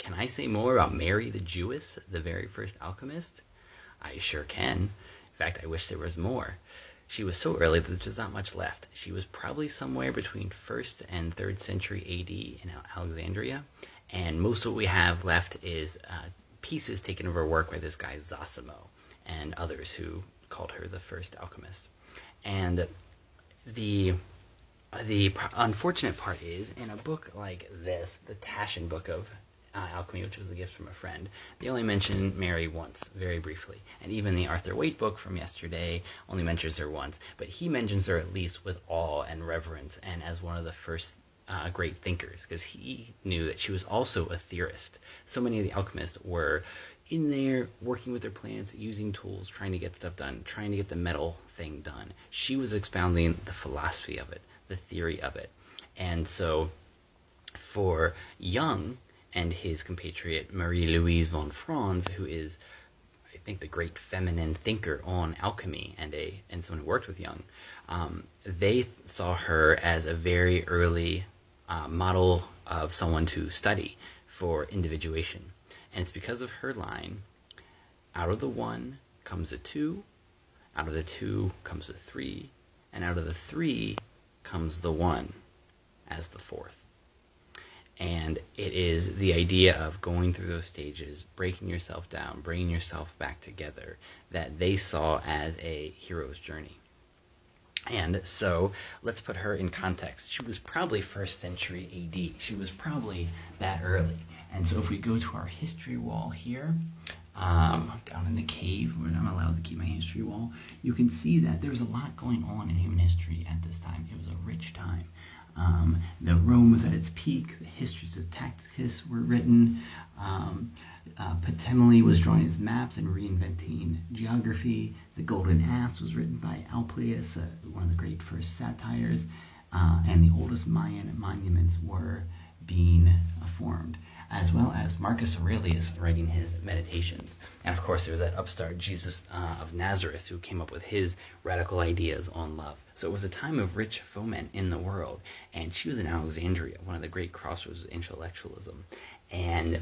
can I say more about Mary the Jewess, the very first alchemist? I sure can. In fact, I wish there was more. She was so early that there's not much left. She was probably somewhere between 1st and 3rd century AD in Alexandria, and most of what we have left is pieces taken of her work by this guy Zosimo and others who called her the first alchemist. And the unfortunate part is, in a book like this, the Taschen book of alchemy, which was a gift from a friend, they only mention Mary once, very briefly. And even the Arthur Waite book from yesterday only mentions her once, but he mentions her at least with awe and reverence and as one of the first great thinkers, because he knew that she was also a theorist. So many of the alchemists were in there working with their plants, using tools, trying to get stuff done, trying to get the metal thing done. She was expounding the philosophy of it, the theory of it. And so for Jung and his compatriot Marie-Louise von Franz, who is, I think, the great feminine thinker on alchemy and someone who worked with Jung, they saw her as a very early model of someone to study for individuation. And it's because of her line, out of the 1 comes a 2, out of the 2 comes a 3, and out of the 3 comes the 1 as the 4th. And it is the idea of going through those stages, breaking yourself down, bringing yourself back together, that they saw as a hero's journey. And so let's put her in context. She was probably 1st century AD. She was probably that early. And so if we go to our history wall here, down in the cave where I'm allowed to keep my history wall, you can see that there was a lot going on in human history at this time. It was a rich time. The Rome was at its peak. The histories of Tacitus were written. Ptolemy was drawing his maps and reinventing geography. The Golden Ass was written by Alpleus, one of the great first satires. And the oldest Mayan monuments were being formed, as well as Marcus Aurelius writing his Meditations. And of course, there was that upstart Jesus of Nazareth who came up with his radical ideas on love. So it was a time of rich foment in the world. And she was in Alexandria, one of the great crossroads of intellectualism, and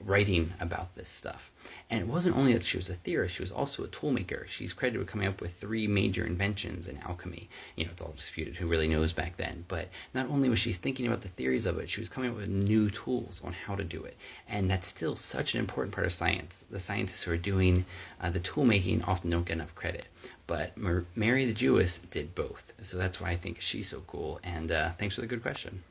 writing about this stuff. And it wasn't only that she was a theorist, she was also a toolmaker. She's credited with coming up with 3 major inventions in alchemy. You know, it's all disputed who really knows back then. But not only was she thinking about the theories of it, she was coming up with new tools on how to do it. And that's still such an important part of science. The scientists who are doing the tool making often don't get enough credit. But Mary the Jewess did both. So that's why I think she's so cool. And thanks for the good question.